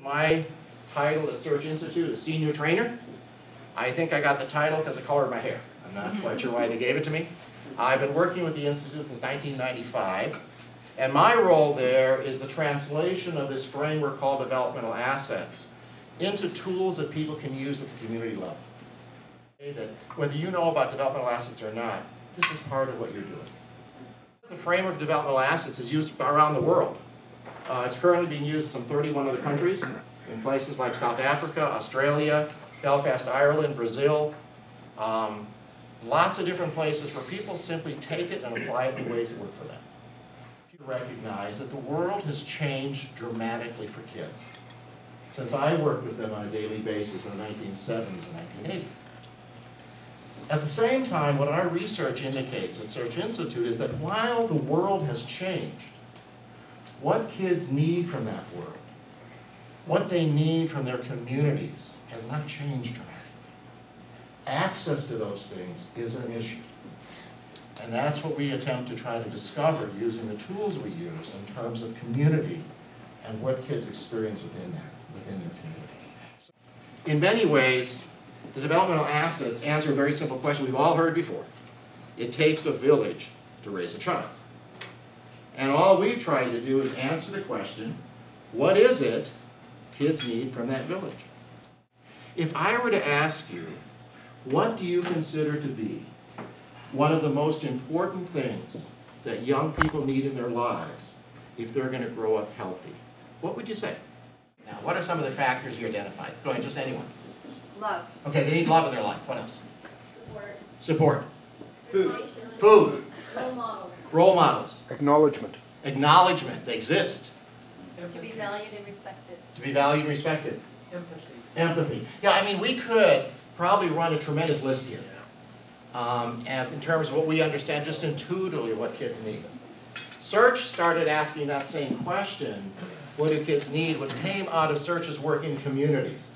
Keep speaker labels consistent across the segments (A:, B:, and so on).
A: My title at Search Institute is Senior Trainer. I think I got the title because of the color of my hair. I'm not quite sure why they gave it to me. I've been working with the Institute since 1995, and my role there is the translation of this framework called Developmental Assets into tools that people can use at the community level. That whether you know about developmental assets or not, this is part of what you're doing. The framework of developmental assets is used around the world. It's currently being used in some 31 other countries, in places like South Africa, Australia, Belfast, Ireland, Brazil. Lots of different places where people simply take it and apply it in ways that work for them. You recognize that the world has changed dramatically for kids since I worked with them on a daily basis in the 1970s and 1980s. At the same time, what our research indicates at Search Institute is that while the world has changed, what kids need from that world, what they need from their communities, has not changed dramatically. Access to those things is an issue. And that's what we attempt to try to discover using the tools we use in terms of community and what kids experience within their community. So, in many ways, the developmental assets answer a very simple question we've all heard before. It takes a village to raise a child. And all we've tried to do is answer the question, what is it kids need from that village? If I were to ask you, what do you consider to be one of the most important things that young people need in their lives if they're going to grow up healthy, what would you say? Now, what are some of the factors you identified? Go ahead, just anyone.
B: Love.
A: Okay, they need love in their life. What else?
B: Support.
A: Support. Food.
B: Role models.
A: Role models.
C: Acknowledgement.
A: Acknowledgement. They exist.
B: To be valued and respected.
A: To be valued and respected.
D: Empathy.
A: Empathy. Yeah, I mean, we could probably run a tremendous list here. And in terms of what we understand just intuitively what kids need. Search started asking that same question, what do kids need, which came out of Search's work in communities.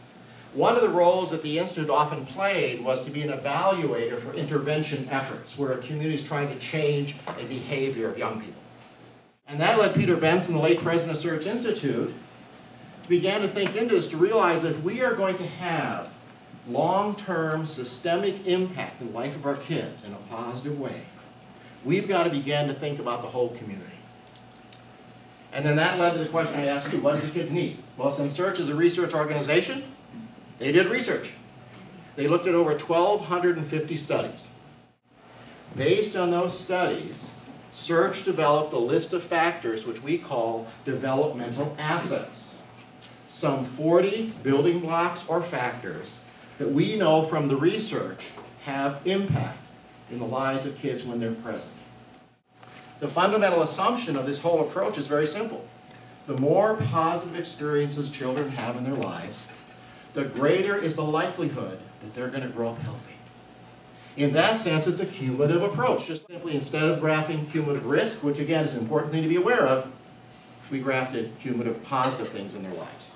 A: One of the roles that the Institute often played was to be an evaluator for intervention efforts, where a community is trying to change a behavior of young people. And that led Peter Benson, the late president of Search Institute, to begin to think into this, to realize that if we are going to have long-term systemic impact in the life of our kids in a positive way, we've got to begin to think about the whole community. And then that led to the question I asked you, what does the kids need? Well, since Search is a research organization, they did research. They looked at over 1,250 studies. Based on those studies, Search developed a list of factors which we call developmental assets. Some 40 building blocks or factors that we know from the research have impact in the lives of kids when they're present. The fundamental assumption of this whole approach is very simple. The more positive experiences children have in their lives, the greater is the likelihood that they're going to grow up healthy. In that sense, it's a cumulative approach. Just simply, instead of graphing cumulative risk, which again is an important thing to be aware of, we graphed cumulative positive things in their lives.